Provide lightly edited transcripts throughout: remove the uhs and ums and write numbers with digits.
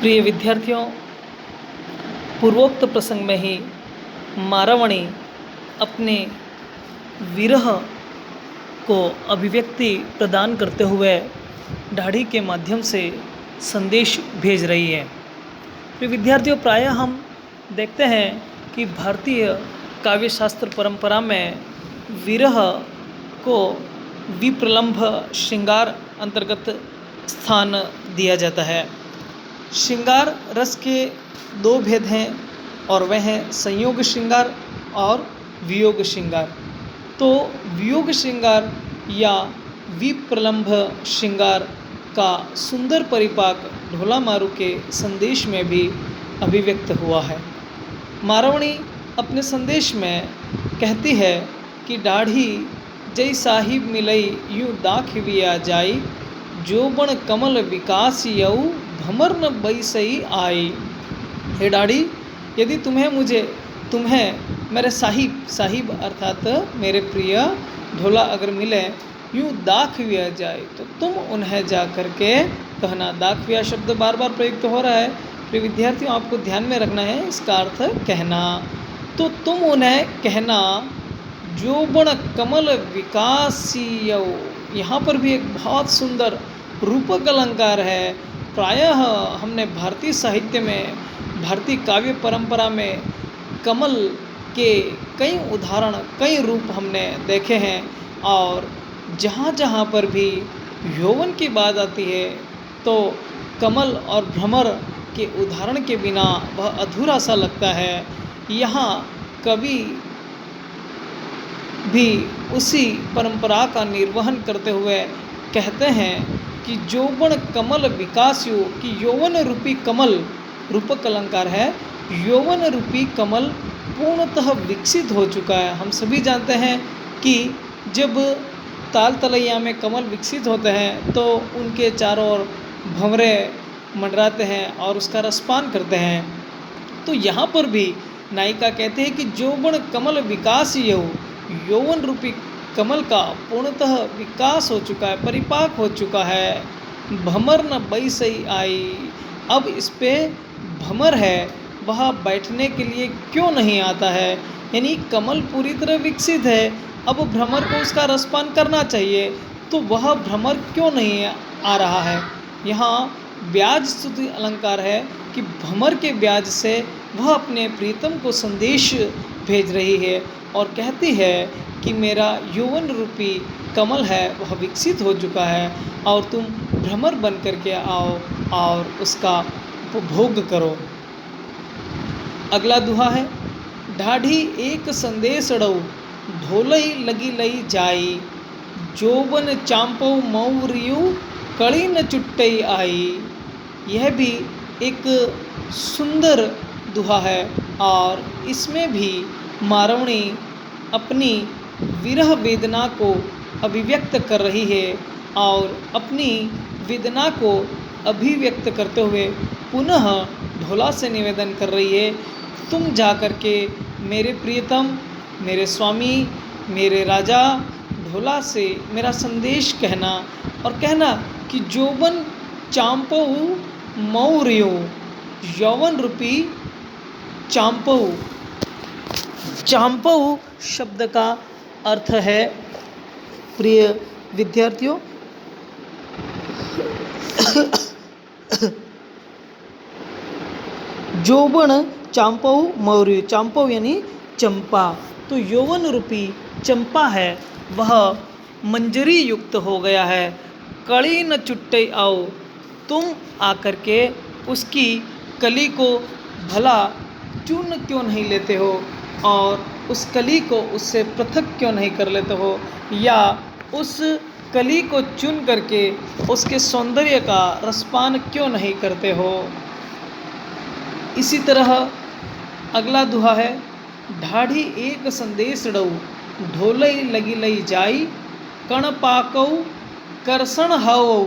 प्रिय विद्यार्थियों, पूर्वोक्त प्रसंग में ही मारावणी अपने विरह को अभिव्यक्ति प्रदान करते हुए दाढ़ी के माध्यम से संदेश भेज रही है। प्रिय विद्यार्थियों, प्रायः हम देखते हैं कि भारतीय काव्य शास्त्र परंपरा में विरह को विप्रलंभ श्रृंगार अंतर्गत स्थान दिया जाता है। श्रृंगार रस के दो भेद हैं और वह हैं संयोग श्रृंगार और वियोग श्रृंगार। तो वियोग श्रृंगार या विप्रलंभ श्रृंगार का सुंदर परिपाक ढोला मारू के संदेश में भी अभिव्यक्त हुआ है। मारावणी अपने संदेश में कहती है कि दाढ़ी जय साहिब मिलई यूँ दाखिविया जाई, जोबन कमल विकास यऊ भमर न बैसई आई। हे दाढ़ी, यदि तुम्हें मेरे साहिब अर्थात मेरे प्रिय ढोला अगर मिले यूँ दाखिविया जाए तो तुम उन्हें जा कर के कहना। दाखिविया शब्द बार बार प्रयुक्त हो रहा है। प्रिय विद्यार्थियों, आपको ध्यान में रखना है, इसका अर्थ कहना। तो तुम उन्हें कहना जोबन कमल विकासियौ। यहाँ पर भी एक बहुत सुंदर रूपक अलंकार है। प्रायः हमने भारतीय साहित्य में, भारतीय काव्य परंपरा में कमल के कई उदाहरण, कई रूप हमने देखे हैं और जहाँ जहाँ पर भी यौवन की बात आती है तो कमल और भ्रमर के उदाहरण के बिना वह अधूरा सा लगता है। यहाँ कवि भी उसी परंपरा का निर्वहन करते हुए कहते हैं कि यौवन कमल विकासयो, कि यौवन रूपी कमल, रूपक अलंकार है, यौवन रूपी कमल पूर्णतः विकसित हो चुका है। हम सभी जानते हैं कि जब ताल तलैया में कमल विकसित होते हैं तो उनके चारों ओर भंवरे मंडराते हैं और उसका रसपान करते हैं। तो यहाँ पर भी नायिका कहते हैं कि यौवन कमल विकास यौवन रूपी कमल का पूर्णतः विकास हो चुका है, परिपाक हो चुका है। भमर न बैसई आई, अब इस पे भमर है, वह बैठने के लिए क्यों नहीं आता है। यानी कमल पूरी तरह विकसित है, अब भ्रमर को उसका रसपान करना चाहिए, तो वह भ्रमर क्यों नहीं आ रहा है। यहाँ ब्याज स्तुति अलंकार है कि भमर के ब्याज से वह अपने प्रीतम को संदेश भेज रही है और कहती है कि मेरा यौवन रूपी कमल है वह विकसित हो चुका है और तुम भ्रमर बन करके आओ और उसका उपभोग करो। अगला दुहा है, ढाढ़ी एक संदेश अड़ऊ ढोलई लगी लई जाई, जोबन चांपऊ मऊरियू कड़ी न चुट्टई आई। यह भी एक सुंदर दुहा है और इसमें भी मारावणी अपनी विरह वेदना को अभिव्यक्त कर रही है और अपनी वेदना को अभिव्यक्त करते हुए पुनः ढोला से निवेदन कर रही है, तुम जा कर के मेरे प्रियतम, मेरे स्वामी, मेरे राजा ढोला से मेरा संदेश कहना और कहना कि जोबन चांपऊ मऊरियो, यौवन रूपी चांपऊ। चांपऊ शब्द का अर्थ है, प्रिय विद्यार्थियों, जोबन चांपऊ मौर्य, चांपऊ यानी चंपा। तो यौवन रूपी चंपा है वह मंजरी युक्त हो गया है। कली न चुट्टे आओ, तुम आकर के उसकी कली को भला चूर्ण क्यों नहीं लेते हो और उस कली को उससे पृथक क्यों नहीं कर लेते हो, या उस कली को चुन करके उसके सौंदर्य का रसपान क्यों नहीं करते हो। इसी तरह अगला दुहा है, ढाढ़ी एक संदेश डऊ ढोलई लगी लई जाई, कण पाकऊ करसण हवऊ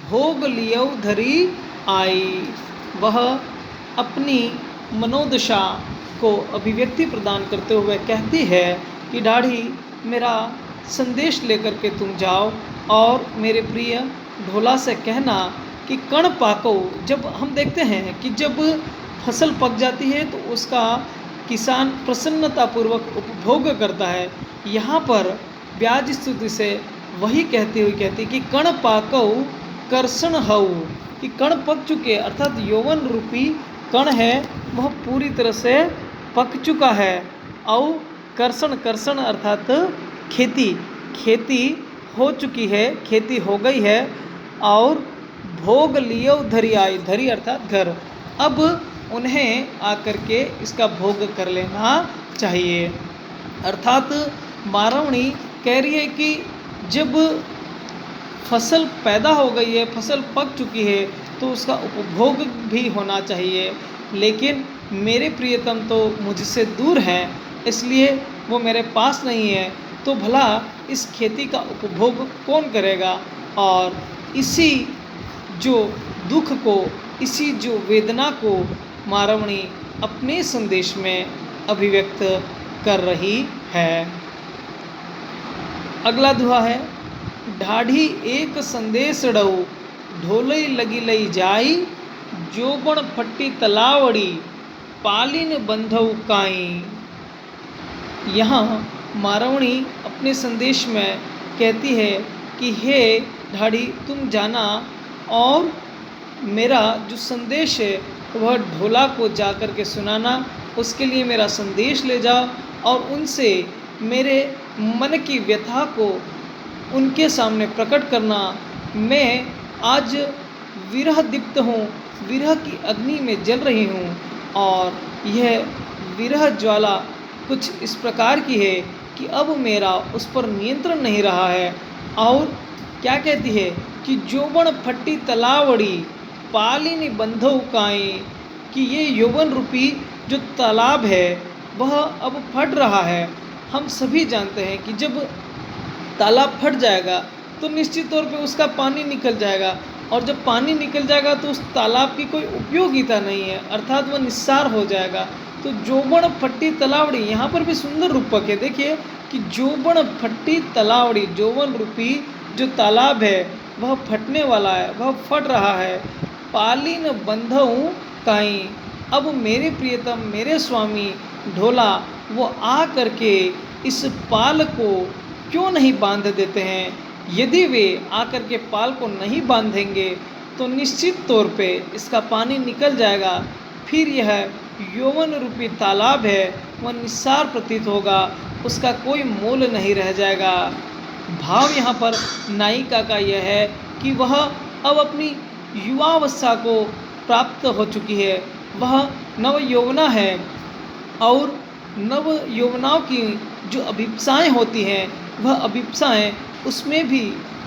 भोग लियऊ धरी आई। वह अपनी मनोदशा को अभिव्यक्ति प्रदान करते हुए कहती है कि दाढ़ी, मेरा संदेश लेकर के तुम जाओ और मेरे प्रिय ढोला से कहना कि कण पाको, जब हम देखते हैं कि जब फसल पक जाती है तो उसका किसान प्रसन्नतापूर्वक उपभोग करता है। यहाँ पर ब्याज स्तुति से वही कहती कि कण पाको कर्षण हऊ, कि कण पक चुके, अर्थात यौवन रूपी कण है वह पूरी तरह से पक चुका है। और कर्षण, कर्षण अर्थात खेती, खेती हो चुकी है, खेती हो गई है। और भोग लियो धरी आई, धरी अर्थात घर, अब उन्हें आकर के इसका भोग कर लेना चाहिए। अर्थात मारवणी कह रही है कि जब फसल पैदा हो गई है, फसल पक चुकी है, तो उसका उपभोग भी होना चाहिए। लेकिन मेरे प्रियतम तो मुझसे दूर हैं, इसलिए वो मेरे पास नहीं है, तो भला इस खेती का उपभोग कौन करेगा। और इसी जो दुख को, इसी जो वेदना को मारवणी अपने संदेश में अभिव्यक्त कर रही है। अगला दोहा है, ढाढ़ी एक संदेश डऊ, ढोलई लगी लई जाई, जोबन फट्टी तलावड़ी, पालिन बंधऊ काई। यहाँ मारवणी अपने संदेश में कहती है कि हे ढाढ़ी, तुम जाना और मेरा जो संदेश है वह ढोला को जा कर के सुनाना, उसके लिए मेरा संदेश ले जाओ और उनसे मेरे मन की व्यथा को उनके सामने प्रकट करना। मैं आज विरह दीप्त हूँ, विरह की अग्नि में जल रही हूँ, और यह विरह ज्वाला कुछ इस प्रकार की है कि अब मेरा उस पर नियंत्रण नहीं रहा है। और क्या कहती है कि जोबन फट्टी तलावड़ी, पालिनी बंधो काई, कि ये यौवन रूपी जो तालाब है वह अब फट रहा है। हम सभी जानते हैं कि जब तालाब फट जाएगा तो निश्चित तौर पे उसका पानी निकल जाएगा, और जब पानी निकल जाएगा तो उस तालाब की कोई उपयोगिता नहीं है, अर्थात वह निस्सार हो जाएगा। तो जोबन फट्टी तलावड़ी, यहाँ पर भी सुंदर रूपक है, देखिए कि जोबन फट्टी तलावड़ी, जोवन रूपी जो तालाब है वह फटने वाला है, वह फट रहा है। पालिन बंधऊ काई, अब मेरे प्रियतम, मेरे स्वामी ढोला वो आ करके इस पाल को क्यों नहीं बांध देते हैं। यदि वे आकर के पाल को नहीं बांधेंगे तो निश्चित तौर पे इसका पानी निकल जाएगा, फिर यह यौवन रूपी तालाब है वह निस्सार प्रतीत होगा, उसका कोई मोल नहीं रह जाएगा। भाव यहाँ पर नायिका का यह है कि वह अब अपनी युवावस्था को प्राप्त हो चुकी है, वह नव यौवना है, और नव यौवनाओं की जो अभिप्साएँ होती हैं वह अभिप्साएँ उसमें भी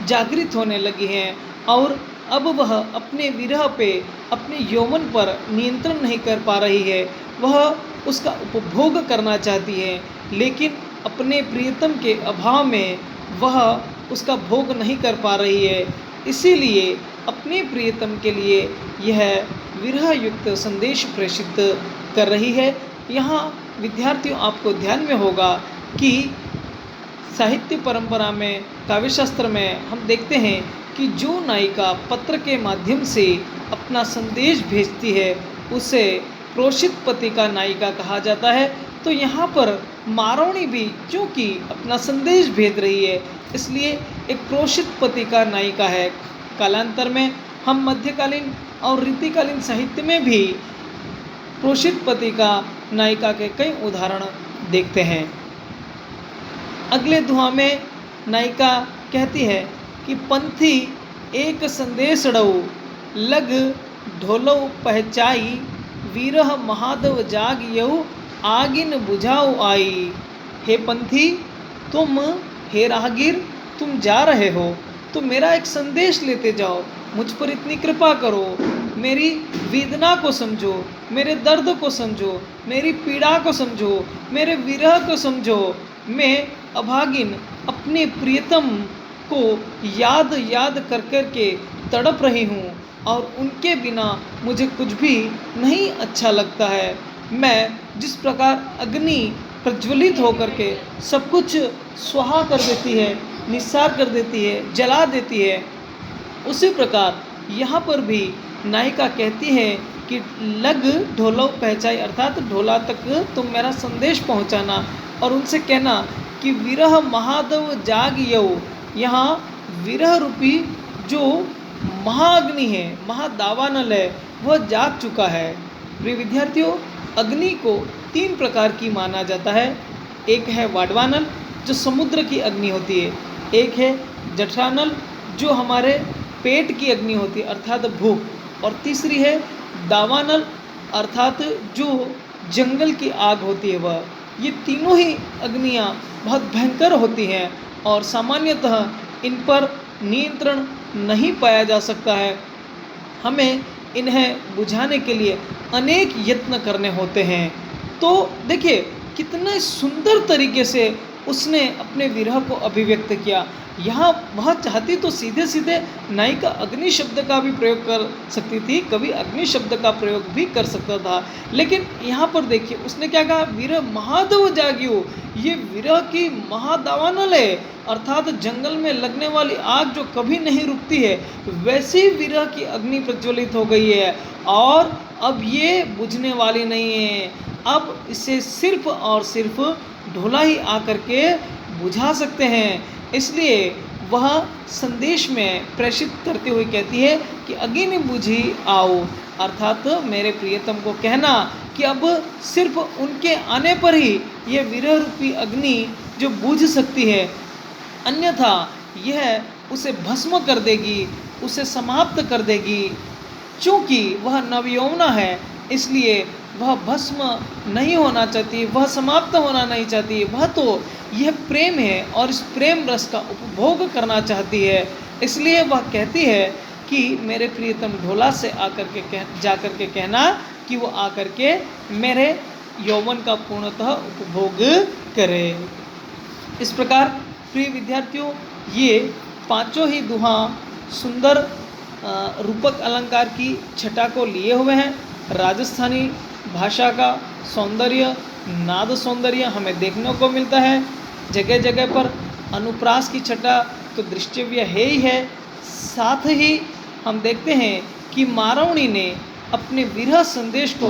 जागृत होने लगी हैं, और अब वह अपने विरह पे, अपने यौवन पर नियंत्रण नहीं कर पा रही है, वह उसका उपभोग करना चाहती है, लेकिन अपने प्रियतम के अभाव में वह उसका भोग नहीं कर पा रही है। इसीलिए अपने प्रियतम के लिए यह विरह युक्त संदेश प्रेषित कर रही है। यहाँ विद्यार्थियों आपको ध्यान में होगा कि साहित्य परंपरा में, काव्यशास्त्र में हम देखते हैं कि जो नायिका पत्र के माध्यम से अपना संदेश भेजती है उसे प्रोषित पति का नायिका कहा जाता है। तो यहाँ पर मारवणी भी चूँकि अपना संदेश भेज रही है इसलिए एक प्रोषित पति का नायिका है। कालांतर में हम मध्यकालीन और रीतिकालीन साहित्य में भी प्रोषित पति का नायिका के कई उदाहरण देखते हैं। अगले दोहा में नायिका कहती है कि पंथी एक संदेश डऊ, लग ढोलौ पहचाई, वीरह महादेव जाग यऊ, आगिन बुझाऊ आई। हे पंथी, तुम, हे राहगीर, तुम जा रहे हो तो मेरा एक संदेश लेते जाओ, मुझ पर इतनी कृपा करो, मेरी वेदना को समझो, मेरे दर्द को समझो, मेरी पीड़ा को समझो, मेरे विरह को समझो। मैं अभागिन अपने प्रियतम को याद याद कर कर के तड़प रही हूँ, और उनके बिना मुझे कुछ भी नहीं अच्छा लगता है। मैं जिस प्रकार अग्नि प्रज्वलित होकर के सब कुछ स्वाहा कर देती है, निस्सार कर देती है, जला देती है, उसी प्रकार यहाँ पर भी नायिका कहती है कि लग ढोलो पहचाई, अर्थात ढोला तक तुम मेरा संदेश पहुँचाना और उनसे कहना कि विरह महादेव जाग यौ। यहाँ विरह रूपी जो महाअग्नि है, महादावानल है, वह जाग चुका है। प्रिय विद्यार्थियों, अग्नि को 3 प्रकार की माना जाता है। एक है वाडवानल जो समुद्र की अग्नि होती है, एक है जठरानल जो हमारे पेट की अग्नि होती है अर्थात भूख, और तीसरी है दावानल अर्थात जो जंगल की आग होती है वह। ये तीनों ही अग्नियाँ बहुत भयंकर होती हैं और सामान्यतः इन पर नियंत्रण नहीं पाया जा सकता है। हमें इन्हें बुझाने के लिए अनेक यत्न करने होते हैं। तो देखिए कितने सुंदर तरीके से उसने अपने विरह को अभिव्यक्त किया। यहाँ वह चाहती तो सीधे सीधे नायिका अग्नि शब्द का भी प्रयोग कर सकती थी, कभी अग्नि शब्द का प्रयोग भी कर सकता था, लेकिन यहाँ पर देखिए उसने क्या कहा, विरह महादेव जागियो। ये विरह की महादावानल है, अर्थात जंगल में लगने वाली आग जो कभी नहीं रुकती है, वैसी विरह की अग्नि प्रज्वलित हो गई है और अब ये बुझने वाली नहीं है। अब इसे सिर्फ और सिर्फ ढोला ही आकर के बुझा सकते हैं। इसलिए वह संदेश में प्रेषित करते हुए कहती है कि अग्नि बुझी आओ, अर्थात मेरे प्रियतम को कहना कि अब सिर्फ उनके आने पर ही यह विरह रूपी अग्नि जो बुझ सकती है, अन्यथा यह उसे भस्म कर देगी, उसे समाप्त कर देगी। चूँकि वह नवयौवना है इसलिए वह भस्म नहीं होना चाहती, वह समाप्त होना नहीं चाहती, वह तो यह प्रेम है और इस प्रेम रस का उपभोग करना चाहती है। इसलिए वह कहती है कि मेरे प्रियतम ढोला से जाकर के कहना कि वो आकर के मेरे यौवन का पूर्णतः उपभोग करे। इस प्रकार प्रिय विद्यार्थियों, ये पांचों ही दुहा सुंदर रूपक अलंकार की छटा को लिए हुए हैं। राजस्थानी भाषा का सौंदर्य, नाद सौंदर्य हमें देखने को मिलता है। जगह जगह पर अनुप्रास की छटा तो दृष्टव्य है ही है, साथ ही हम देखते हैं कि मारवणी ने अपने विरह संदेश को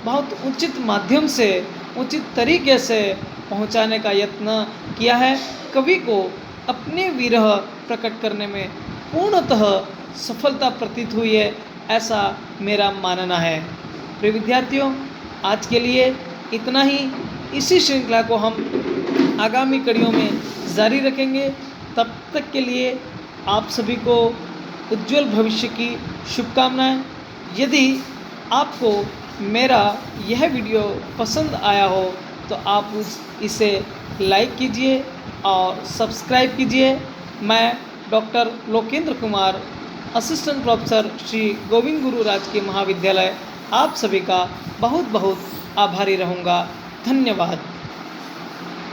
बहुत उचित माध्यम से, उचित तरीके से पहुंचाने का यत्न किया है। कवि को अपने विरह प्रकट करने में पूर्णतः सफलता प्रतीत हुई है, ऐसा मेरा मानना है। प्रिय विद्यार्थियों, आज के लिए इतना ही। इसी श्रृंखला को हम आगामी कड़ियों में जारी रखेंगे। तब तक के लिए आप सभी को उज्जवल भविष्य की शुभकामनाएं। यदि आपको मेरा यह वीडियो पसंद आया हो तो आप इसे लाइक कीजिए और सब्सक्राइब कीजिए। मैं doctor Lokendra Kumar, assistant professor Shri Govind Guru राजकीय महाविद्यालय, आप सभी का बहुत बहुत आभारी रहूँगा। धन्यवाद।